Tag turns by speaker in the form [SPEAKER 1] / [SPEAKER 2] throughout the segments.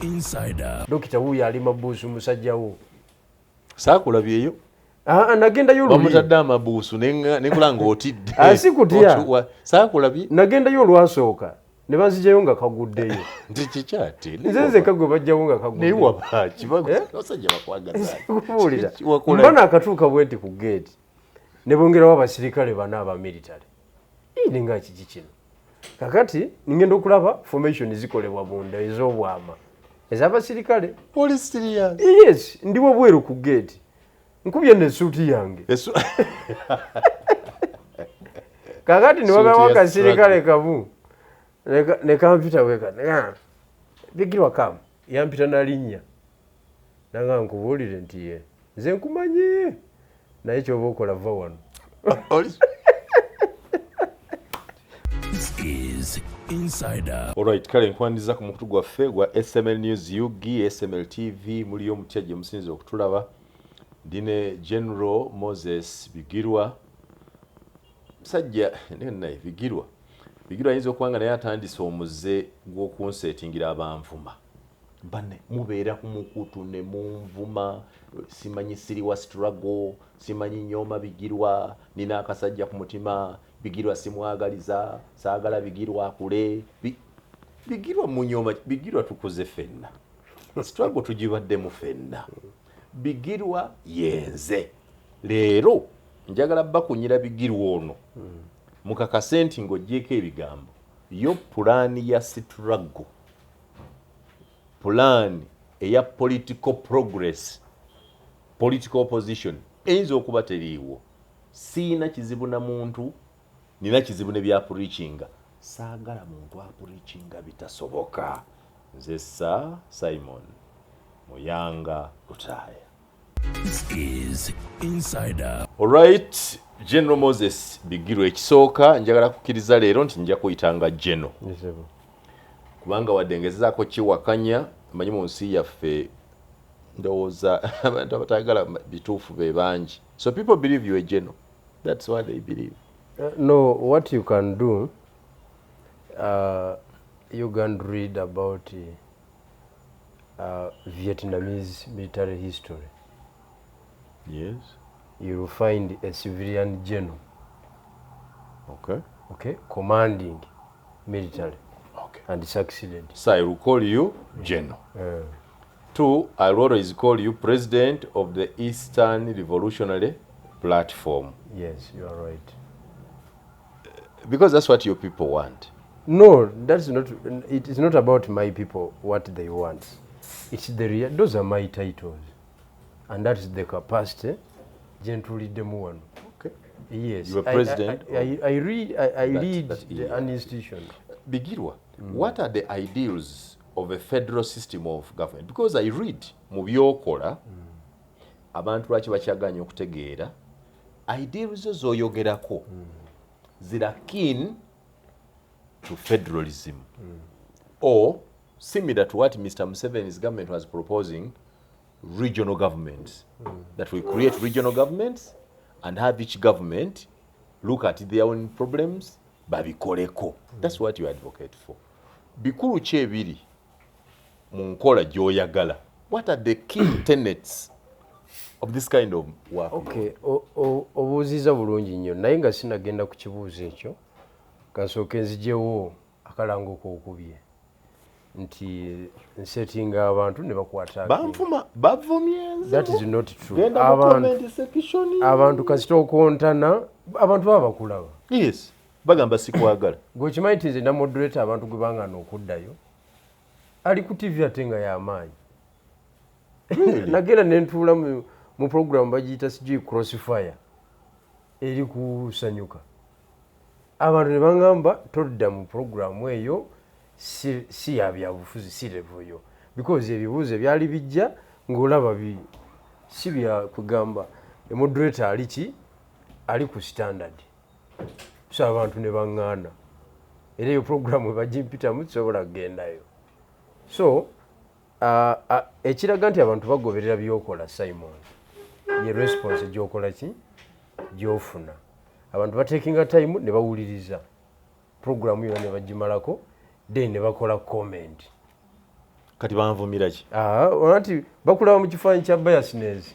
[SPEAKER 1] Insider.
[SPEAKER 2] Dokita wuyo ali mabuusu musajja wo.
[SPEAKER 3] Saakulabyeyo.
[SPEAKER 2] Nagenda yo
[SPEAKER 3] bamutadde amabuusu nekulanga otidde.
[SPEAKER 2] Sikutya.
[SPEAKER 3] Saakulabye.
[SPEAKER 2] Nagenda yo olwasooka. Ne banzijayo nga kaguddeyo.
[SPEAKER 3] Nti kikyate.
[SPEAKER 2] Nze kagwe bajjawo nga kaguddeyo.
[SPEAKER 3] Ne waba kibago osajja bakwagaza.
[SPEAKER 2] Kubuulira. Mbana akatuuka bwenti ku gate. Ne bongerawo abasirikale bana aba military. Ine nga kiki kino. Kakati ngenda okulaba formation zikolebwa bunda ez'obwama. Ez'abasirikale.
[SPEAKER 3] Police serious.
[SPEAKER 2] Yes, ndiwo bweru ku gate. Nkubye ne suuti yange. Kakati ni waga waka sirikale kabu. Ne kampita weka. Bigirwa kam. Yampita na linnya. Nanga nkubulire nti ye. Nze nkumanye. Naye kyoba okola va wano.
[SPEAKER 1] This is Insider.
[SPEAKER 3] Alright, kale nkwandiza ku mukutu gwaffe gwa SML News UG, SML TV, muliyo mutya gye musinze okutulaba. Dine General Moses Bigirwa. Sajja naye Bigirwa ayinza okubanga naye atandise omuze gw'okunseetingira abanvuma. Bane mubeera ku mukutu ne munvuma, simanyi siri wa struggle, simanyi nyooma Bigirwa, nina akasajja ku mutima, Bigirwa simwagaliza, saagala Bigirwa akule. Bigirwa munyooma, Bigirwa tukuze ffenna. Struggle tugibaddemu ffenna. Bigirwa yenze. Leero njagala bakunyira Bigirwa ono. Mukakase nti ng'oggyeko ebigambo. Yo pulaani ya struggle. Pulaani eya political progress. Political opposition. Eyinza okuba teriiwo. Siina kizibu na muntu, nina kizibu ne bya preachinga. Saagala muntu apreachinga bitasoboka. Nze Simon Muyanga Lutaya.
[SPEAKER 1] This is Insider.
[SPEAKER 3] Alright, General Moses Bigirwa ekisooka njagala kukkiriza leero nti nja kuyitanga General. Kubanga waddengezezaako kiwakanya manyi mu nsi yaffe ndowooza abantu abatayagala bituufu be bangi. So people believe you a General. That's what they believe.
[SPEAKER 2] No, what you can do, you can read about Vietnamese military history.
[SPEAKER 3] Yes.
[SPEAKER 2] You will find a civilian general.
[SPEAKER 3] Okay.
[SPEAKER 2] Commanding military.
[SPEAKER 3] Okay.
[SPEAKER 2] And succeeded.
[SPEAKER 3] So I will call you General. 2, I will always call you President of the Eastern Revolutionary Platform.
[SPEAKER 2] Yes, you are right.
[SPEAKER 3] Because that's what your people want.
[SPEAKER 2] No, that's not. It is not about my people what they want. It's the those are my titles, and that is the capacity. Gently, them one.
[SPEAKER 3] Okay.
[SPEAKER 2] Yes.
[SPEAKER 3] You are president.
[SPEAKER 2] I lead an institution.
[SPEAKER 3] Bigirwa, what are the ideals of a federal system of government? Because I read mu byokola abantu lwaki bakyaganya okutegeera ideals z'oyogerako zira keen to federalism or similar to what Mr. Museveni's government was proposing, regional governments, that we create regional governments and have each government look at their own problems babikoleko. That's what you advocate for. Bikulu ki ebiri mu nkola gy'oyagala? What are the key tenets of this kind of work?
[SPEAKER 2] Okay, obuuziza bulungi nnyo naye nga sinagenda ku kibuuzo ekyo kasooke nzijewo akalango kookubye nti nsetinga abantu ne bakwata
[SPEAKER 3] banfuma bavumye nze.
[SPEAKER 2] That is not true.
[SPEAKER 3] Genda mu comment section.
[SPEAKER 2] Abantu kasita okontana abantu baba bakulaba.
[SPEAKER 3] Yes, bagamba sikwagala.
[SPEAKER 2] Gwe kimanyi nti nze na moderator abantu gwe bangana okuddayo ali ku TV ate nga y'amaanyi. Nagenda ne ntuula mu program bagiyita sijui crossfire eri kusanyuka. Abantu ne bangamba todda mu program eyo si ya byabufuzi si level because ebibuuzo byali bijja ng'olaba si bya kugamba moderator ali ku standard. So abantu ne bangana era eyo program bagimpitamu kisobola kugendayo. So ekiraga nti abantu bagoberera byokola Simon ye response gyokola ki gyofuna abantu batekinga time ne bawuliriza program yo ne bagimalako then ne bakola comment.
[SPEAKER 3] kati banvumira ki
[SPEAKER 2] onati bakulaba mu kifaananyi kya biasness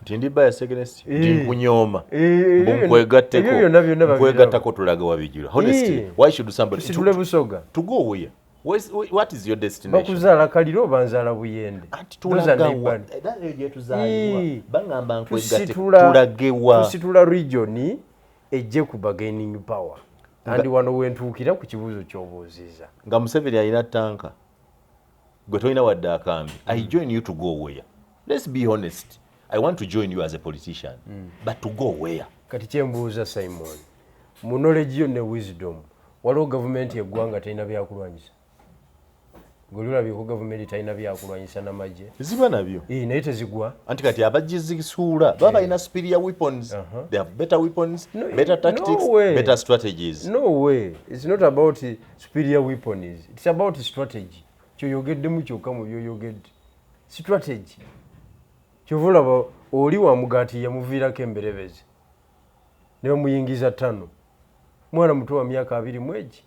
[SPEAKER 3] nti ndi bias against ndi nkunyooma
[SPEAKER 2] ebyo
[SPEAKER 3] nkwegattako tulaga wabijula honestly why should somebody
[SPEAKER 2] situle busoga
[SPEAKER 3] to go where what is your destination
[SPEAKER 2] bakuzaala kaliro banzaala buyende
[SPEAKER 3] anti tulagawa eyo gye tuzaalibwa bangamba nkwegatte tulagewa
[SPEAKER 2] tusitula region ejje ku bargaining power andi wano wentuukira ku kibuuzo ky'obuuziza
[SPEAKER 3] nga Museveni alina tanka gwe tolina wadde akambi I join you to go where let's be honest I want to join you as a politician but to go where
[SPEAKER 2] kati kyembuuza Simon mu knowledge ne wisdom waliwo gavumenti yeggwanga terina byakulwanyisa golulabyeko gavumenti terina byakulwanyisa n'amagye
[SPEAKER 3] ziba nabyo
[SPEAKER 2] naye tezigwa
[SPEAKER 3] anti kati abagizisuula baba balina superior weapons they have better weapons better tactics better strategies
[SPEAKER 2] no way it's not about superior weapons it's about strategy kyoyogeddemu kyokka mu byoyogedde strategy kyovulaba oli wa mugaati yamuviirako emberebezi ne bamuyingiza 5 mwana muto wa myaka 2 mwegi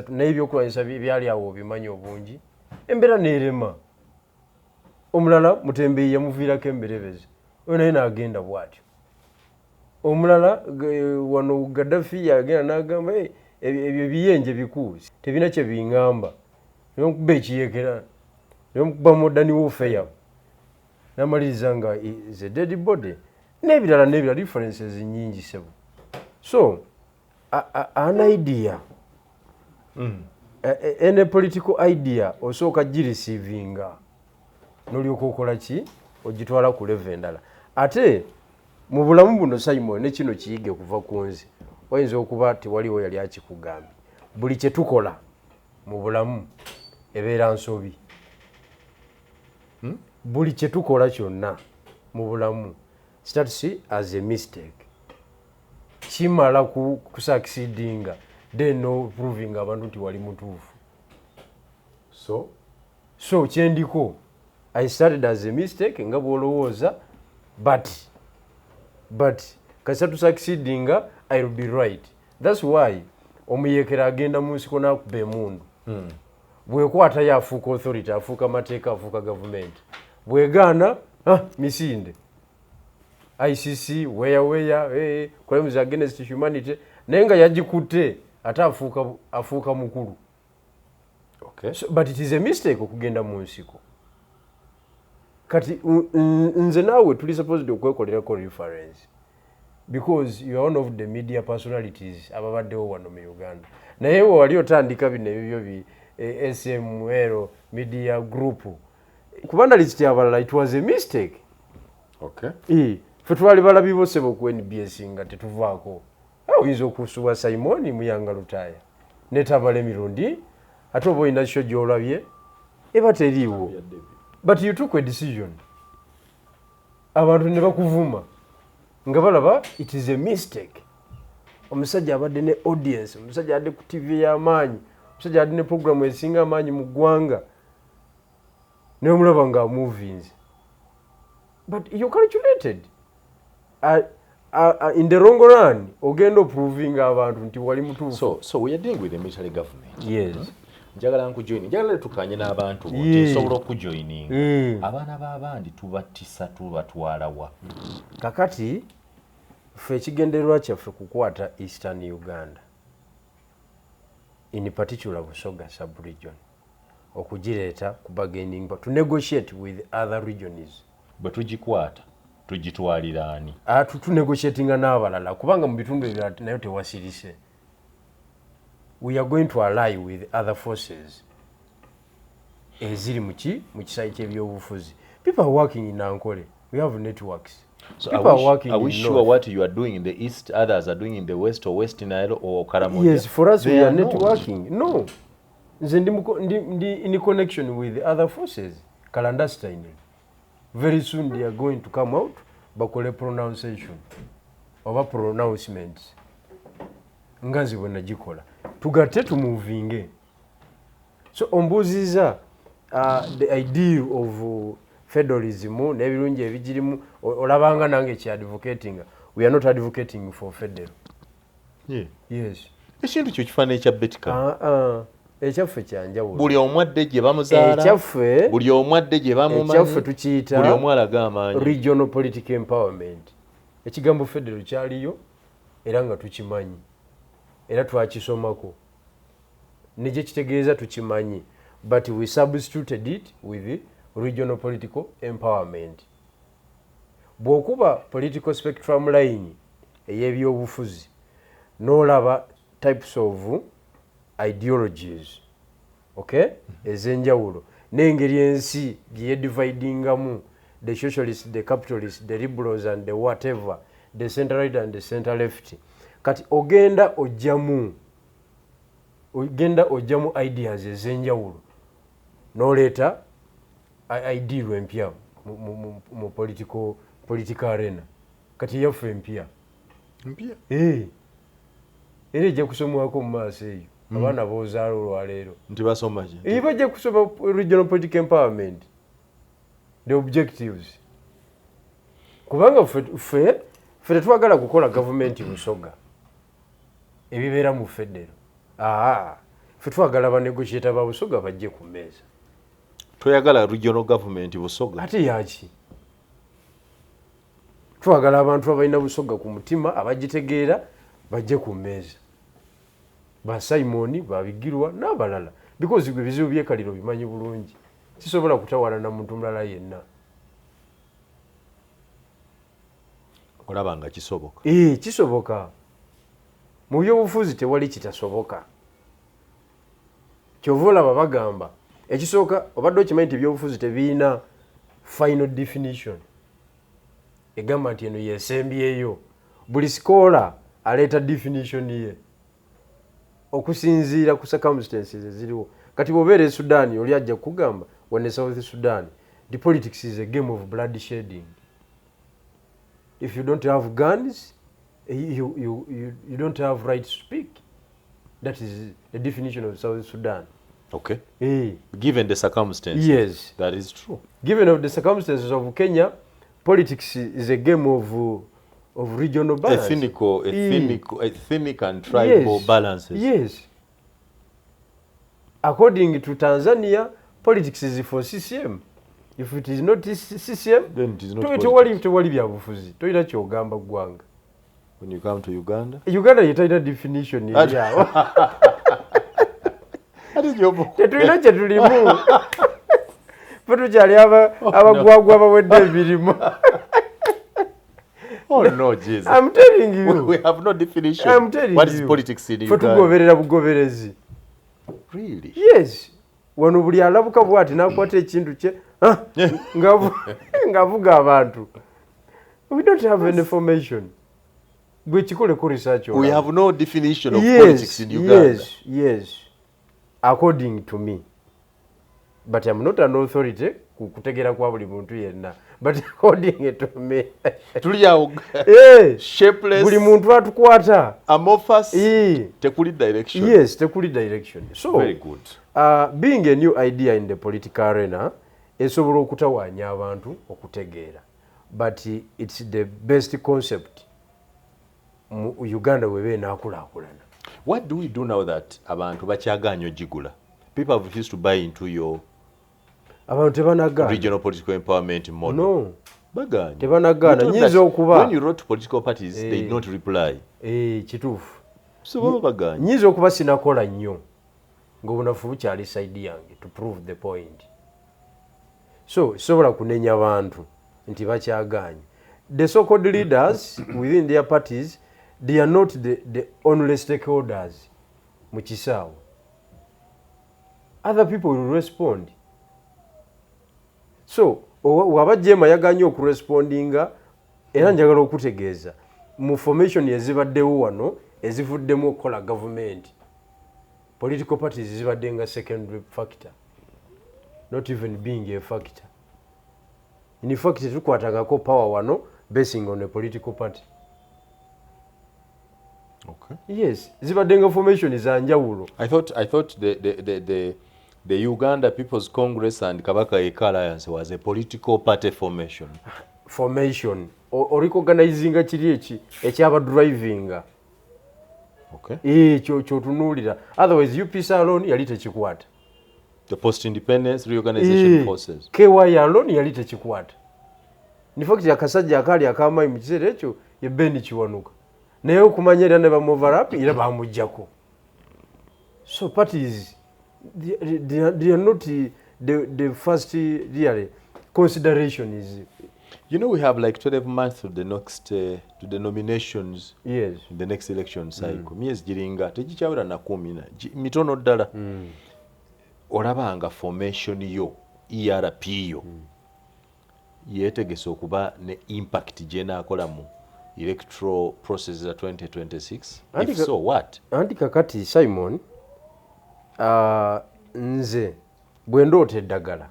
[SPEAKER 2] naye ebyokulwanyisa byali awo obimanyi obungi embeera neerema omulala Mutembeeyi yamuviirako emberebezi oyo naye n'agenda bw'atyo omulala wano Gaddafi yagenda n'agamba ebyo biyenje bikuusi tebina kye biŋŋamba nemukuba ekiyekera nemukuba modern warfare namaliriza nga is a dead body n'ebirala differences nyingi sebo so an idea any political idea osooka girecevinga n'olyoka okola ki ogitwala ku level endala ate mu bulamu buno Simon ne kino kiyige kuva ku nze oyinza okuba tewaliwo yali akikugambye buli kye tukola mu bulamu ebeera nsobi buli kye tukola kyonna mu bulamu status as a mistake kimala kusucceedinga then no proving abantu nti wali mutuufu so kyendiko I started as a mistake nga bwolowooza but kasatu succeedinga I will be right that's why omuyekera agenda mu nsiko n'akuba emundu bwekwata yafuuka authority afuuka mateeka afuuka government bwegaana misinde ICC where crimes against humanity naye nga yagikutte ate afuuka mukulu but it is a mistake okugenda mu nsiko kati nze naawe tuli supposed okwekolerako reference because you are one of the media personalities ababaddewo wano mu Uganda naye wali otandika bino ebyo SML media group kubanalist abalala it was a mistake fe twali balabibo sebo ku NBS nga tetuvaako oyinza okusuba Simon Muyanga Lutaya netabala emirundi ate oba olina kyo gy'olabye eba teriiwo but you took a decision abantu ne bakuvuma nga balaba it is a mistake omusajja abadde ne audience omusajja adde ku TV y'amaanyi omusajja adde ne program esinga amaanyi mu ggwanga ne omulaba nga movies but you calculated in the long run ogenda proving abantu nti wali mutuufu
[SPEAKER 3] so we are dealing with a military government
[SPEAKER 2] yes
[SPEAKER 3] njagala nkujoin njagala tukanye n'abantu nsobola okujoining abaana b'abandi tubatisa tubatwalawa
[SPEAKER 2] kakati ffe ekigendererwa kyaffe kukwata Eastern Uganda in particular Busoga sub-region okugireeta ku bargaining to negotiate with other regions
[SPEAKER 3] bwe tugikwata tugitwalira ani
[SPEAKER 2] tunegotiatinga n'abalala kubanga mu bitundu ebirala nayo tewasirise we are going to ally with other forces eziri mu kisayi ky'ebyobufuzi people are working in Ankole we have networks
[SPEAKER 3] so are we sure what you are doing in the east others are doing in the west or West Nile or Karamoja
[SPEAKER 2] yes for us we are networking no nze ndi in connection with other forces clandestine very soon they are going to come out bakole pronunciation oba pronouncements nga nze bwe nagikola tugatte tumuvinge so ombuuziza the idea of federalism n'ebirungi ebigirimu olabanga nange kyadvocating we are not advocating for federal
[SPEAKER 3] yeah
[SPEAKER 2] yes
[SPEAKER 3] ekintu kyo kifaananyi kya betika
[SPEAKER 2] ekyaffe kyanjawulo
[SPEAKER 3] buli omwadde gye bamuzaala
[SPEAKER 2] ekyaffe
[SPEAKER 3] buli omwadde gye bamumanyi
[SPEAKER 2] ekyaffe tukiyita
[SPEAKER 3] buli omu alaga amaanyi
[SPEAKER 2] regional political empowerment ekigambo federal kyaliyo era nga tukimanyi era twakisomako negye kitegeeza tukimanyi but we substituted it with regional political empowerment bw'okuba political spectrum line ey'ebyobufuzi n'olaba types of ideologies okay ez'enjawulo n'engeri ensi gye yedividingamu the socialist, the capitalist, the liberals and the whatever, the center right and the center left. Kati ogenda ojamu ideas ez'enjawulo n'oleeta ideal empya mu political arena. Kati yaffe empya era ejja kusomwako mu maaso eyo abaana b'ozaala olwaleero
[SPEAKER 3] nti basoma ki
[SPEAKER 2] bajja kusoma regional political empowerment the objectives kubanga ffe tetwagala kukola gavumenti busoga ebibeera mu federo ffe twagala banegotiata ba busoga bajje ku mmeeza
[SPEAKER 3] toyagala regional government busoga
[SPEAKER 2] ate yaki twagala abantu abalina busoga ku mutima abagitegeera bajje ku mmeeza ba Simon babigirwa n'abalala because gwe bizibu byekaliro bimanyi bulungi sisobola kutawana na muntu mulala yenna
[SPEAKER 3] olaba nga kisoboka
[SPEAKER 2] kisoboka mu byobufuzi tewali kitasoboka kyova olaba bagamba ekisooka obadde okimanyi nti ebyobufuzi tebiina final definition egamba nti eno yesembyeyo buli sikoola aleeta definition ye okusinziira ku circumstances eziriwo kati bw'obeera e Sudan oli ajja kugamba when South Sudan the politics is a game of blood shedding. If you don't have guns you don't have right to speak. That is the definition of South Sudan.
[SPEAKER 3] Okay. Given the circumstances.
[SPEAKER 2] Yes.
[SPEAKER 3] That is true.
[SPEAKER 2] Given of the circumstances of Kenya, politics is a game of regional balance. Ethnic and tribal balances. Yes. According to Tanzania, politics is for CCM. If it is not CCM,
[SPEAKER 3] then it is not
[SPEAKER 2] tewali byabufuzi. Toyina kyogamba gwanga.
[SPEAKER 3] When you come to Uganda?
[SPEAKER 2] Uganda yetayina definition yawo. Tetulina kye tulimu. Ffe tukyali abagwagwa abawedde emirimu.
[SPEAKER 3] Oh no, Jesus.
[SPEAKER 2] I'm telling you.
[SPEAKER 3] We have no definition.
[SPEAKER 2] I'm telling
[SPEAKER 3] what
[SPEAKER 2] you.
[SPEAKER 3] Is politics in Uganda?
[SPEAKER 2] Tugoberera bugoberezi.
[SPEAKER 3] Really?
[SPEAKER 2] Yes. Wano buli alabuka bwati nakwata ekintu kye ngavuga abantu. We don't have any information. Gwe kikole ku research.
[SPEAKER 3] We have no definition of politics in Uganda.
[SPEAKER 2] Yes. According to me. But I'm not an authority kutegera kwa buli muntu yenna. But according to me.
[SPEAKER 3] Tuliyawo. Shapeless.
[SPEAKER 2] Buli muntu atukwata.
[SPEAKER 3] Amorphous. Tekuli direction.
[SPEAKER 2] Yes, tekuli direction. So,
[SPEAKER 3] very good.
[SPEAKER 2] Being a new idea in the political arena, esobola okutawaanya abantu okutegeera. But it's the best concept. Uganda webe naakulaakulana.
[SPEAKER 3] What do we do now that abantu bakyagaanyi ogigula? People have refused to buy into your
[SPEAKER 2] abantu tebanagaana
[SPEAKER 3] regional political empowerment model.
[SPEAKER 2] No.
[SPEAKER 3] Bagaanyi.
[SPEAKER 2] Tebanagaana. Nyinza okuba.
[SPEAKER 3] When you wrote to political parties, they did not reply.
[SPEAKER 2] Kituufu.
[SPEAKER 3] So baba bagaanyi.
[SPEAKER 2] Nyinza okuba sinakola nnyo. Ng'obunafu bukyali side yange to prove the point. So, sobola kunenya abantu nti bakyagaanyi. The so-called leaders within their parties, they are not the only stakeholders mu kisaawe. Other people will respond. So, waba Jema yaganye okurespondinga era njagala okutegeeza mu formation ezibaddewo wano ezivuddemu okukola government. Political parties zibadde nga secondary factor. Not even being a factor. In fact, tukwatangako power wano basing on a political party.
[SPEAKER 3] Okay.
[SPEAKER 2] Yes, zibadde nga formation za njawulo.
[SPEAKER 3] I thought the Uganda People's Congress and Kabaka Eka Alliance was a political party formation.
[SPEAKER 2] Formation. Or recognizing a chirichi, a chaba driving.
[SPEAKER 3] Okay.
[SPEAKER 2] Kyotunuulira. Otherwise UPC alone yali tekikwata.
[SPEAKER 3] The post-independence reorganization forces.
[SPEAKER 2] KY alone yali tekikwata. In fact akasajja akaali akamaanyi mu kiseera ekyo ye Ben Kiwanuka. Naye okumanya era ne bamuoverlap era bamuggyako. So parties they are not the first really consideration is.
[SPEAKER 3] You know, we have like 12 months to the next to the nominations.
[SPEAKER 2] Yes.
[SPEAKER 3] In the next election cycle. Myezi giringa tegikyawera na 10 mitono ddala. Olabanga formation yo ERP yo yetegese okuba ne impact gyenaakola mu electoral process za 2026. If so, what?
[SPEAKER 2] Anti kakati Simon nze bwe ndoota eddagala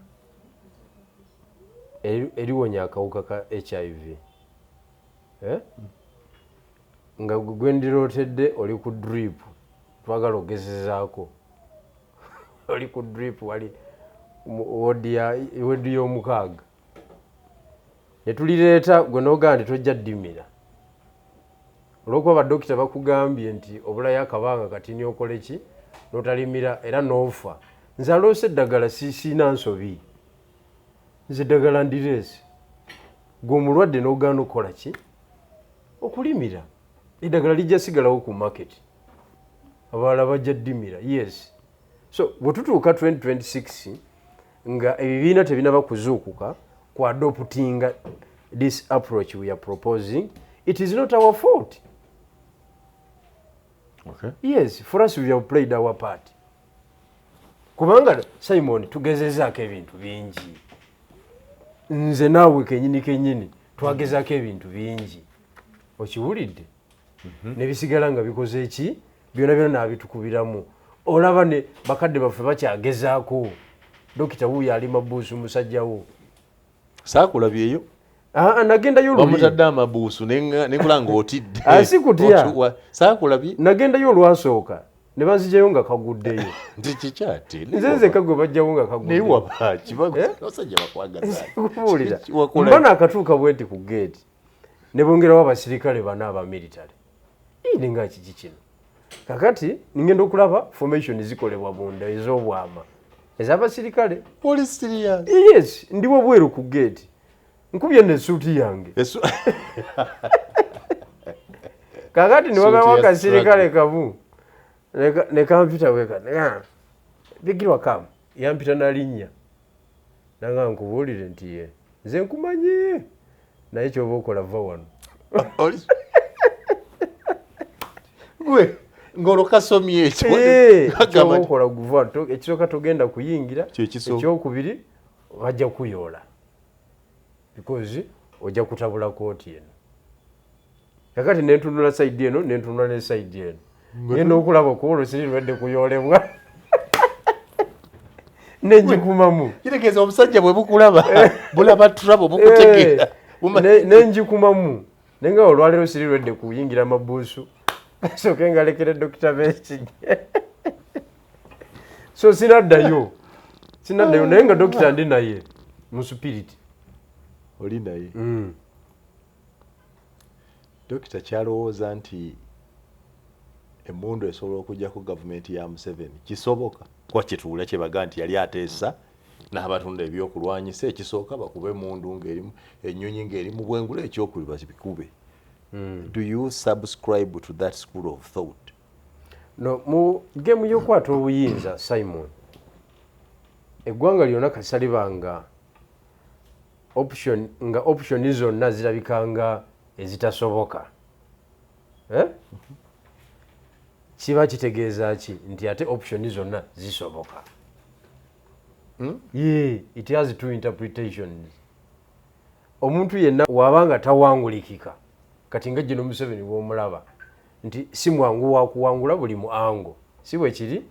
[SPEAKER 2] eriwonya akawuka ka HIV nga gwe ndirootedde oli ku drip twagala ogezezaako oli ku drip wali wodi y'omukaaga ne tulireeta gwe n'ogamba nti tojja ddimira olw'okuba badokita bakugambye nti obulayo akabanga kati nyokola ki n'otalimira era n'ofa nze aloose eddagala siina nsobi nze eddagala ndireese gwe omulwadde n'ogaana okukola ki okulimira eddagala lijja sigalawo ku market abalala bajja ddimira. Yes, so bwe tutuuka 2026 nga ebibiina tebinaba kuzuukuka ku adoptinga this approach we are proposing, it is not our fault.
[SPEAKER 3] Okay.
[SPEAKER 2] Yes, for us we have played our part. Kubanga Simon tugezezaako ebintu bingi. Nze naawe kenyini twagezaako ebintu bingi. Okiwulidde? Ne bisigala nga bikoze ki? Byonna naabitukubiramu. Olaba ne bakadde baffe bakyagezaako. Dokita wuuyo ali mabuusu musajjawo.
[SPEAKER 3] Saakulabyeyo?
[SPEAKER 2] Nagendayo luli.
[SPEAKER 3] Bamutadde amabuusu nekulanga otidde.
[SPEAKER 2] Sikutya.
[SPEAKER 3] Saakulabye?
[SPEAKER 2] Nagendayo olwasooka. Ne banzijayo nga kaguddeyo.
[SPEAKER 3] Nti kikyate.
[SPEAKER 2] Nze kagwe bajjawo nga kaguddeyo.
[SPEAKER 3] Naye waba abasajja bakwagaza.
[SPEAKER 2] Kubuulira. Mbana akatuuka bwenti ku gate. Ne bongerawo abasirikale bana aba military. Ine nga kiki kino. Kakati ngenda okulaba formation zikolebwa bunda ez'obwama. Ez'abasirikale.
[SPEAKER 3] Police serious.
[SPEAKER 2] Yes, ndiwo bweru ku gate. Nkubye ne suuti yange. Kakati ni wabawo akasirikale kabu. Ne kampita weka. Bigirwa kam. Yampita na linnya. Nanga nkubuulire nti ye. Nze nkumanye. Naye kyoba okola va wano.
[SPEAKER 3] Gwe ngolo kasomye ekyo.
[SPEAKER 2] Kyoba okola guva. Ekisooka togenda kuyingira. Ekyokubiri bajja kuyoola. Because ojja kutabula kooti eno. Kakati nentunula side eno nentunula ne side eno. Ngenda okulaba ko olusirirwedde kuyoolebwa. Nenjikumamu.
[SPEAKER 3] Kitegeeza omusajja bwe bukulaba bulaba trouble bukutegeera.
[SPEAKER 2] Nenjikumamu. Nenga olwalero sirirwedde kuyingira mabuusu. So kenga lekere Dr. Besigye. So sinaddayo. Sinaddayo nenga dokita ndi naye mu spirit.
[SPEAKER 3] Oli naye. Dokita kyalowooza nti emmundu esobola okujja ku gavumenti ya Museveni kisoboka kwa kituula kye baga nti yali ateesa n'abatunda ebyokulwanyisa ekisooka bakube mundu ng'erimu ennyonyi ng'eri mu bwengula ekyokuli bakikube. Do you subscribe to that school of thought?
[SPEAKER 2] No, mu gemu y'okwata obuyinza Simon, eggwanga lyonna kasalibanga option zonna zirabikanga ezitasoboka. Kiba kitegeeza ki nti ate option zonna zisoboka. It has two interpretations. Omuntu yenna wabanga tawangulikika kati nga gino Museveni bw'omulaba nti si mwangu wa kuwangula buli mu ango si bwe kiri.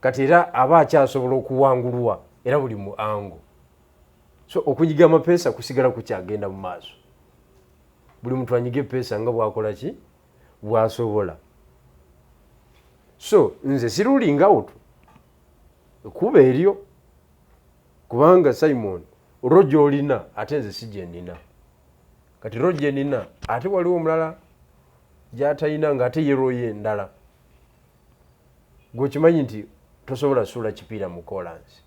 [SPEAKER 2] Kati era aba akyasobola okuwangulwa era buli mu ango. So okunyiga amapeesa kusigala kukyagenda mu maaso. Buli muntu anyige peesa nga bwakola ki bwasobola. So nze sirulinga out kuba eryo kubanga Simon rojo olina ate nze sije nina. Kati rojo nina ate waliwo omulala gy'atayina nga ate yeroye endala gwekimanyi nti tosobola suula kipiira mu kolansi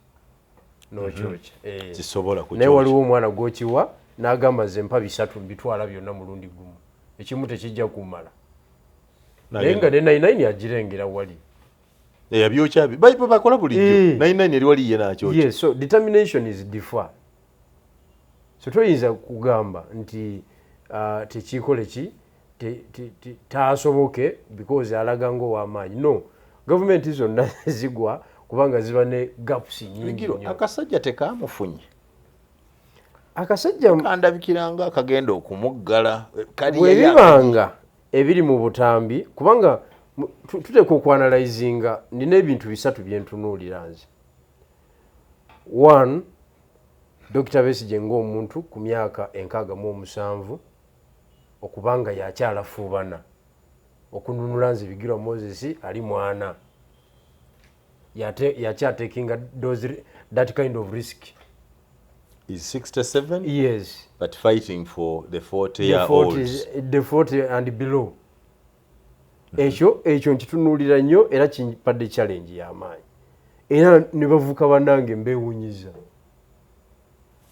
[SPEAKER 2] nokyokya
[SPEAKER 3] kisobola
[SPEAKER 2] naye waliwo omwana gwokiwa n'agamba nze mpa 3 mbitwala byonna mulundi gumu ekimu tekijja kumala naye nga ne 99 agirengera wali
[SPEAKER 3] yabyokya bakola bulijjo 99 eri wali ye nakyokya.
[SPEAKER 2] Yes, so determination is differ. So toyinza kugamba nti tekikole ki taasoboke because alaga ng'ow'amaanyi. No, gavumenti zonna zigwa kubanga ziba ne gaps nyingi nnyo.
[SPEAKER 3] Akasajja tekamufunye,
[SPEAKER 2] akasajja
[SPEAKER 3] kandabikiranga akagenda okumuggala
[SPEAKER 2] bwebibanga ebiri mu butambi kubanga tuteeka okwanalizinga. Nina ebintu 3 byentunuulira nze. 1, Dr. Besigye ng'omuntu ku myaka 67 okubanga yakyalafuubana okununula nze Bigirwa Moses ali mwana yakyatekinga that kind of risk.
[SPEAKER 3] Is 67?
[SPEAKER 2] Yes.
[SPEAKER 3] But fighting for the 40-year-olds.
[SPEAKER 2] The 40 and below. Ekyo nkitunuulira nnyo era kimpadde challenge y'amaanyi. Era ne bavuka bannange mbeewunyiza.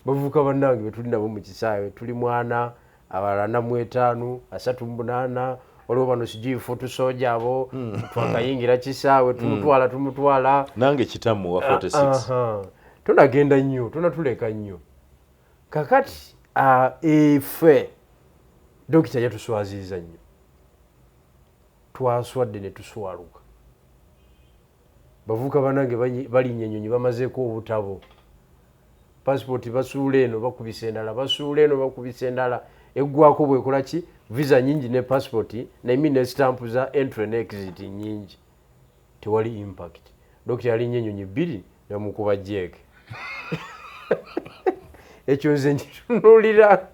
[SPEAKER 2] Bavuka bannange betuli nabo mu kisaawe tuli mwana abalala 45 38 waliwo bano sijui foto soja abo twakayingira kisaawe tumutwala
[SPEAKER 3] nange kitamu wa 46.
[SPEAKER 2] Tonagenda nnyo tonatuleka nnyo kakati efe dokita yatuswaziza nnyo twaswadde ne tuswaluka. Bavuka bannange balinnya ennyonyi bamazeeko obutabo passport basuula eno bakubisa endala basuula eno bakubisa endala eggwako bwekola ki visa nyingi ne passport naimi ne stamp za entry and exit nyingi tewali impact. Dokita yalinnya ennyonyi 2 namukuba jeeke. Ekyo nze nkitunuulira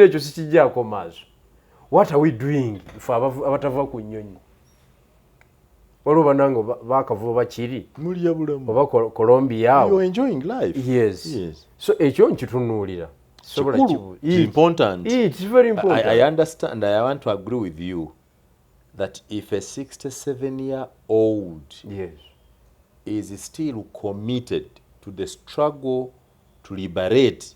[SPEAKER 2] ekyo sikijjaako maaso. What are we doing ife abatava ku nnyonyi? Waliwo bannange bakavuba bakiri
[SPEAKER 3] mulya bulamu
[SPEAKER 2] oba Colombia.
[SPEAKER 3] You are enjoying life.
[SPEAKER 2] Yes. So ekyo nkitunuulira.
[SPEAKER 3] Important.
[SPEAKER 2] It's very important.
[SPEAKER 3] I understand. I want to agree with you that if a 67-year-old is still committed to the struggle to liberate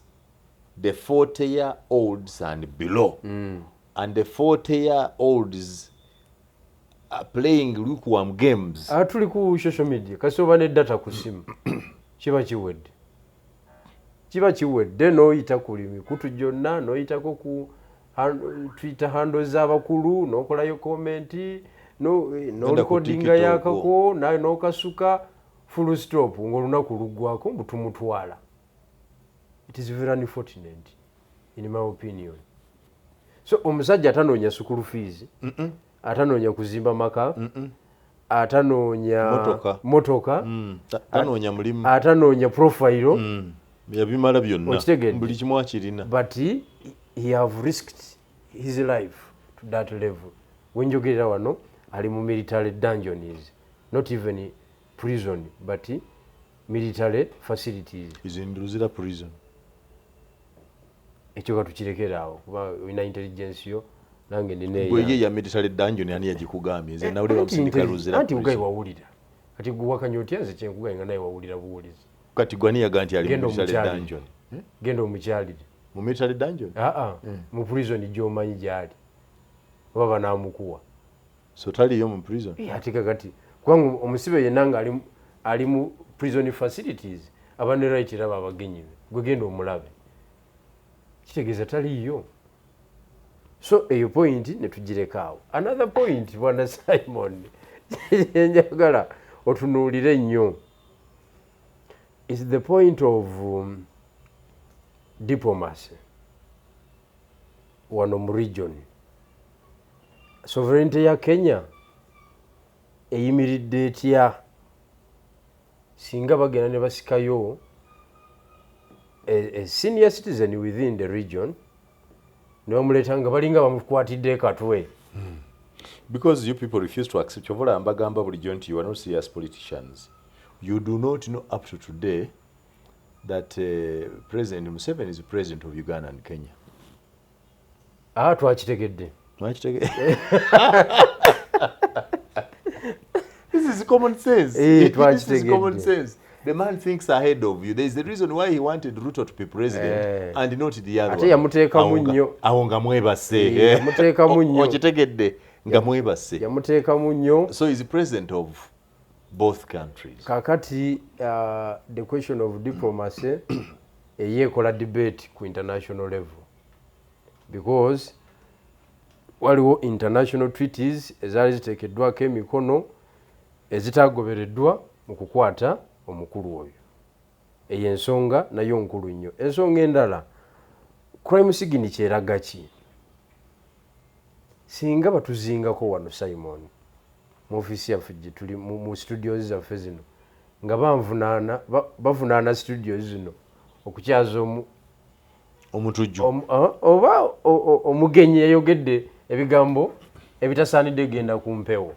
[SPEAKER 3] the 40-year-olds and below, and the 40-year-olds are playing lukewarm games.
[SPEAKER 2] Tuli ku social media kasi oba ne data ku simu kiba kiwedde n'oyita ku mikutu gyonna n'oyitako ku Twitter handles z'abakulu n'okolayo komenti n'olikodinga yakako naye n'okasuka full stop ng'olunaku luggwako mbutumutwala. It is very unfortunate in my opinion. So omusajja atanoonya school fees, atanoonya kuzimba maka, atanoonya motoka,
[SPEAKER 3] atanoonya mulimu,
[SPEAKER 2] atanoonya profile,
[SPEAKER 3] yabimala byonna buli kimu akirina.
[SPEAKER 2] But he have risked his life to that level. Wenjogerera wano ali mu military dungeons, not even prison but military facilities.
[SPEAKER 3] Is in Luzira prison.
[SPEAKER 2] Ekyo katukirekera awo kuba ina intelligence yo nange nene
[SPEAKER 3] bwe ya military dungeon ani yagikugambye nze nawule bamusindika Luzira.
[SPEAKER 2] Anti ugayi wawulira kati guwakanya otyaze kyenkugayi nga naye wawulira buwulizi
[SPEAKER 3] kati gwani yaganti ali mu military dungeon.
[SPEAKER 2] Genda omukyalire
[SPEAKER 3] mu military dungeon.
[SPEAKER 2] Mu prison gy'omanyi gyali oba banaamukuwa
[SPEAKER 3] so taliyo mu prison.
[SPEAKER 2] Ate kakati kubanga omusibe yenna nga ali mu prison facilities aba ne right raba abagenyi gwe genda omulabe kitegeeza taliyo. So eyo point ne tugireka. Another point bwana Simon njagala otunuulire nnyo is the point of diplomacy wano mu region. Sovereignty ya Kenya eyimiridde etya singa bagenda ne basikayo a senior citizen within the region nibamuleeta nga balinga bamukwatidde katwe.
[SPEAKER 3] Because you people refuse to accept chovola mbagamba bulijjo nti you are not serious politicians. You do not know up to today that President Museveni is the president of Uganda and Kenya.
[SPEAKER 2] Twakitegedde.
[SPEAKER 3] common sense. This is common
[SPEAKER 2] twakitegedde.
[SPEAKER 3] sense. The man thinks ahead of you. There is a reason why he wanted Ruto to be president and not the other
[SPEAKER 2] Ate
[SPEAKER 3] one.
[SPEAKER 2] yamuteekamu nnyo.
[SPEAKER 3] Awo nga mwebase.
[SPEAKER 2] Yamuteekamu nnyo.
[SPEAKER 3] Okitegedde nga mwebase.
[SPEAKER 2] Yamuteekamu nnyo.
[SPEAKER 3] So he's the president of both countries.
[SPEAKER 2] Kakati the question of diplomacy eyekola debate ku international level because waliwo international treaties ezaali ziteekeddwako emikono ezitagobereddwa mu kukwata omukulu oyo. Eyo ensonga nayo nkulu nnyo. Ensonga endala crime signature eraga ki? Singa batuzingako wano Simon mu ofisi yaffe gye tuli mu studios zaffe zino nga bavunaana studios zino okukyaza
[SPEAKER 3] omutujju
[SPEAKER 2] oba omugenyi yayogedde ebigambo ebitasaanidde genda ku mpewo.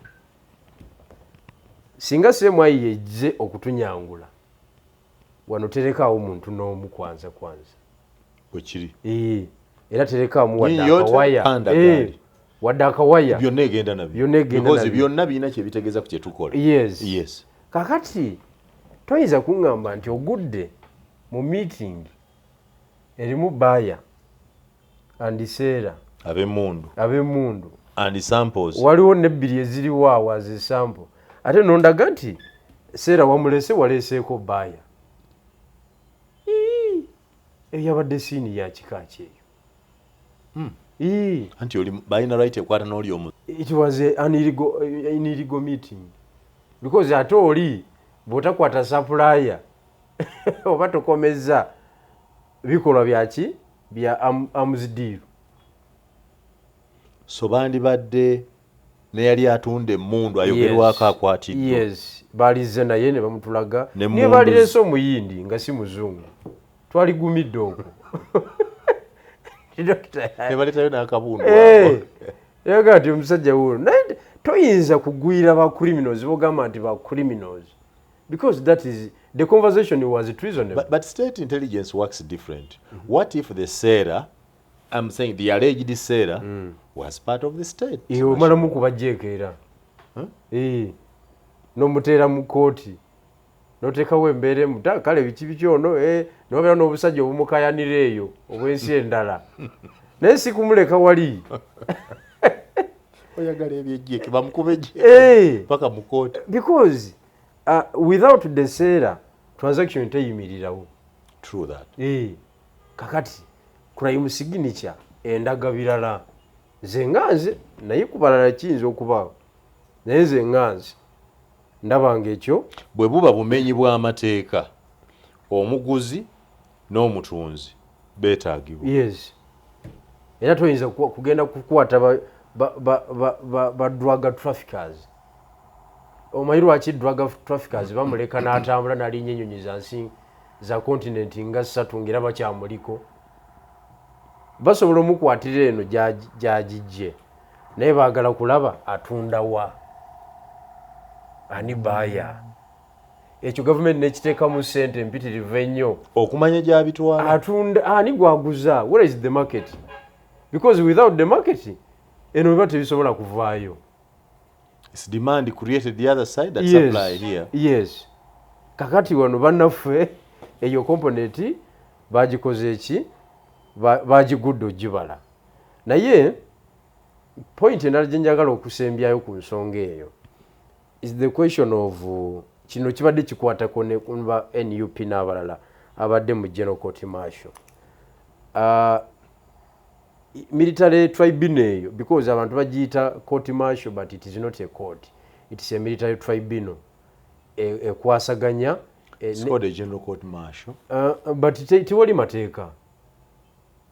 [SPEAKER 2] Singa semwayi yejje okutunyangula wano terekaawo muntu n'omu kwanza
[SPEAKER 3] bwekiri
[SPEAKER 2] era terekaamu wadde akawaya
[SPEAKER 3] byonna egenda nabyo because byonna birina kyebitegeeza ku kyetukola.
[SPEAKER 2] Yes. Kakati toyinza kuŋŋamba nti ogudde mu meeting erimu Baaya and Seera ab'emmundu
[SPEAKER 3] and samples
[SPEAKER 2] waliwo nebbiri eziriwo awo as sample ate nondaga nti Seera wamulese waleeseeko Baaya. Eyo yabadde siini ya kika kyeyo.
[SPEAKER 3] anti oli balina right ekwata n'oli omu.
[SPEAKER 2] It was an illegal meeting because ate oli bw'otakwata supplier oba tokomeza bikolwa byaki bya arms deal.
[SPEAKER 3] So bandibadde ne yali atunda emmundu ayogerwako akwatiddwa.
[SPEAKER 2] Yes, balize naye ne bamutulaga ne balirese omuyindi nga si muzungu twaligumidde okwo.
[SPEAKER 3] Nebaletayo n'akabundu
[SPEAKER 2] yaga nti omusajja wuno naye toyinza kugwira ba criminals bogamba nti ba criminals because that is the conversation was treasonable.
[SPEAKER 3] But state intelligence works different. What if the Seera, I'm saying the alleged Seera was part of the state?
[SPEAKER 2] Omala mukubajjeekera n'omuteera mu kooti n'oteekawo embeera emuta kale biki bikyono n'obeera n'obusajja obumukayanira eyo obw'ensi endala naye si kumuleka wali
[SPEAKER 3] oyagala ebyejjeeke bamukube jje paka mu kooti
[SPEAKER 2] because without the Seera transaction teyimirirawo.
[SPEAKER 3] True that.
[SPEAKER 2] Kakati crime signature endaga birala nze nganze naye kubalala kiyinza okubaawo naye nze nganze ndabanga ekyo
[SPEAKER 3] bwe buba bumenyi bw'amateeka omuguzi n'omutunzi beetaagibwa.
[SPEAKER 2] Yes. Era toyinza kugenda kukwata ba drug traffickers. Omanyi lwaki drug traffickers bamuleka n'atambula n'alinnya ennyonyi za nsi za continent nga 3 ng'era bakyamuliko. Basobola omukwatira eno gyagijje naye baagala kulaba atunda wa ani Baaya. Ekyo gavumenti nekiteekamu ssente mpitirivu ennyo
[SPEAKER 3] okumanya gy'abitwala.
[SPEAKER 2] Atunda ani gwaguza. Where is the market? Because without the market eno biba tebisobola kuvaayo.
[SPEAKER 3] It's demand created the other side that supply here.
[SPEAKER 2] Yes. Kakati wano bannaffe eyo component bagikoze eki bagigudde ogibala. Naye point endala gye njagala okusembyayo ku nsonga eyo is the question of kino kibadde kikwatako ne kunva NUP n'abalala abadde mu General Court Martial. Military tribunal eyo because abantu bagiyita court martial but it is not a court, it is a military tribunal ekwasaganya
[SPEAKER 3] it's called a General Court Martial
[SPEAKER 2] but tewali mateeka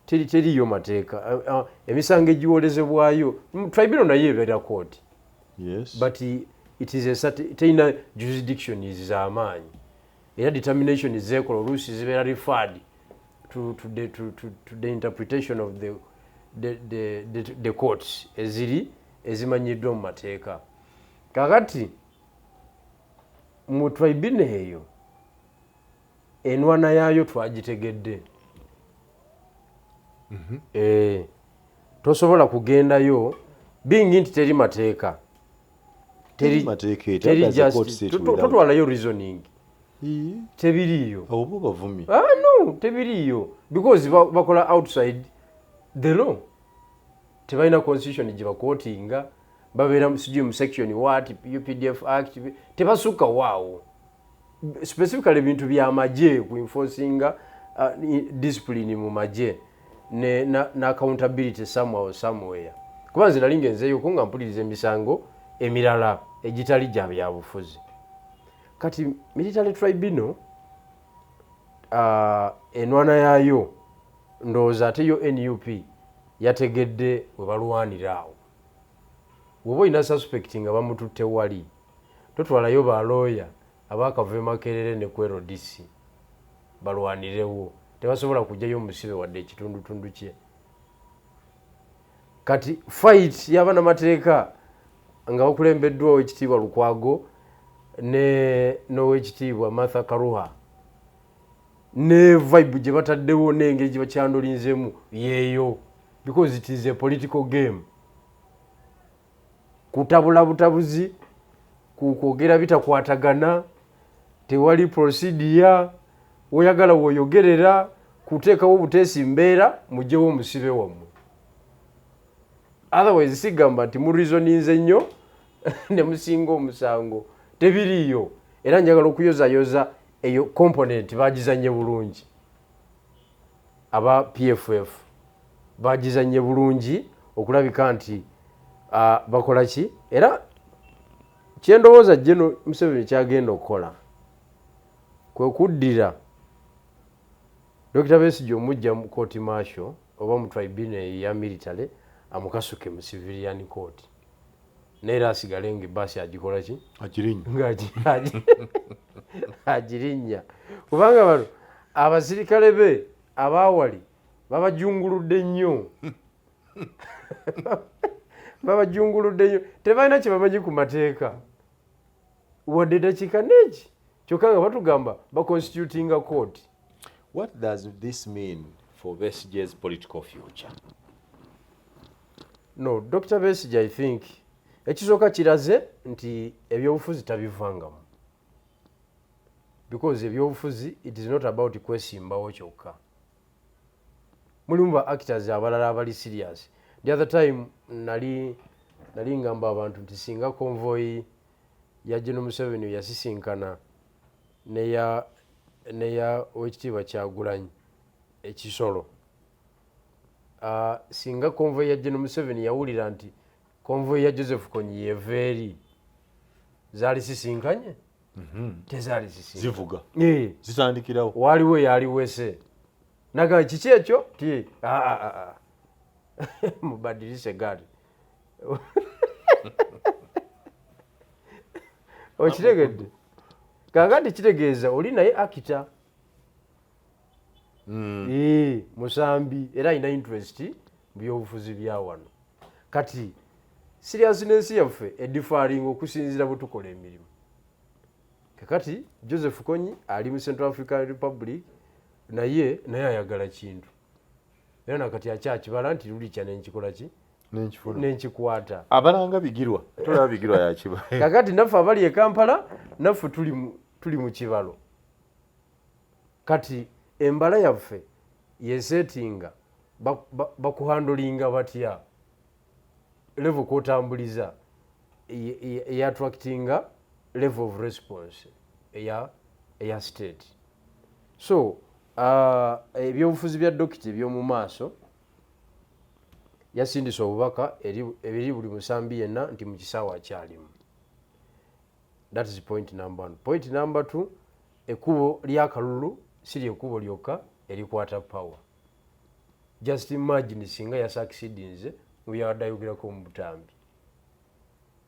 [SPEAKER 2] teriyo mateeka emisango egiwolezebwayo tribunal naye ebeera court.
[SPEAKER 3] Yes.
[SPEAKER 2] But it is a certain tena jurisdiction is z'amaanyi era determination zekola oluusi zibeera referred to the interpretation of the courts ezimanyiddwa mu mateeka. Kakati mu tribunal eyo enwana yaayo twagitegedde. Tosobola kugendayo bingi nti teri mateeka teri totwalayo reasoning tebiriyo
[SPEAKER 3] obo bavumi
[SPEAKER 2] no tebiriyo because bakola outside the law tebalina constitution gye bakootinga babeera sijui mu section what UPDF act tebasuka waawo specifically bintu bya maje ku enforcinga discipline mu maje na accountability somewhere kubanze nalingenzeyo kunga mpulirize emisango emirala egitali gya byabufuzi kati military tribunal enwana yayo ndowooza ate yo NUP yategedde we balwanira awo woba olina suspect nga bamututte wali totwalayo balooya abakava Makerere ne ku RDC balwanirewo tebasobola kujjayo omusibe wadde ekitundutundu kye kati fight y'abaana mateeka nga bakulembeddwa owekitiibwa Lukwago n'owekitiibwa Martha Karua ne vibe gye bataddewo n'engeri gye bakyandolinzemu yeeyo because it is a political game kutabula butabuzi kukwogera bitakwatagana tewali procedure oyagala woyogerera kuteekawo buteesi mbeera mugyewo omusibe wammwe otherwise sigamba nti mu reasoninze nnyo ne musinga omusango tebiriyo era njagala okuyozayoza eyo component bagizanye bulungi aba PFF bagizanye bulungi okulabika nti bakola ki era kyendowooza General Museveni kyagenda okukola kwe kuddira Dr. Besigye omujja mu court martial oba mu tribunal ya military amukasuke mu civilian court neera asigale ng'ebbaasi agikola ki agirinya kubanga bano abasirikale be abaawali babajunguludde nnyo tebalina kye bamanyi ku mateeka wadde dakiika neeki kyokka nga batugamba baconstitutinga court.
[SPEAKER 3] What does this mean for Besigye's political future?
[SPEAKER 2] No, Dr. Besigye, I think ekisooka kiraze nti ebyobufuzi tabivangamu because ebyobufuzi it is not about kwesimbawo kyokka. Mulimu ba actors abalala abali serious. The other time nali ngamba abantu nti singa convoy ya General Museveni yasisinkana neya owekitiibwa Kyagulanyi ekisolo singa convoy ya General Museveni yawulira nti convoy ya Joseph Kony yeveeri zaali sisinkanye tezaali sisinkanye
[SPEAKER 3] zivuga zitandikirawo
[SPEAKER 2] waliwo yaliwese naga kiki ekyo ti mubadirise gari okitegedde kakati kitegeeza oli naye akita musambi era alina interest mu byobufuzi bya wano kati seriousness yaffe edifaringa okusinziira bwe tukola emirimu kakati Joseph Kony ali mu Central African Republic naye ayagala kintu era nakati akyakibala nti luli kya nenkikola ki nenkikwata
[SPEAKER 3] abalanga bigirwa tulaba bigirwa yakiba
[SPEAKER 2] kakati naffe abali e Kampala naffe tuli mu kibalo kati embala yaffe yesetinga bakuhandolinga batya level kotambuliza attractinga level of response eya state so ebyobufuzi bya dokiti ebyomu maaso yasindisa obubaka ebiri buli musambi yenna nti mu kisaawa akyalimu. That is point number 1. Point number 2, ekubo lyakalulu siri ekubo lyokka erikwata power. Just imagine singa ya succeedinze mu byadayogerako mu butambi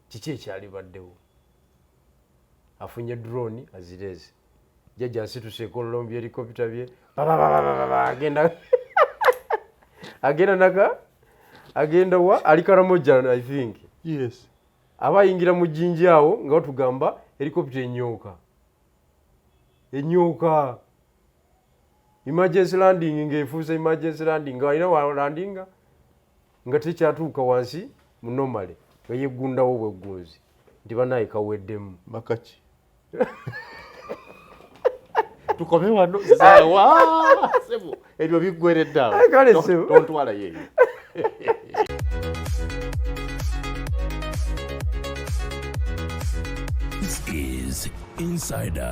[SPEAKER 2] kiki ekyalibaddewo afunye drone azireze jjajja asituse ekolombi helicopter bye agenda wa alikaramoja I think
[SPEAKER 3] yes
[SPEAKER 2] abayingira mu jinji awo nga batugamba helicopter enyooka emergency landing ngefuusa emergency landing nga alina wa landinga nga tekyatuuka wansi mu normally nga yeggundawo bweggunzi nti banaye kaweddemu
[SPEAKER 3] makaki tukome wano zizawa sebo ebyo biggweredde awo
[SPEAKER 2] Kale sebo.
[SPEAKER 3] tontwala yeeyo
[SPEAKER 1] This is Insider.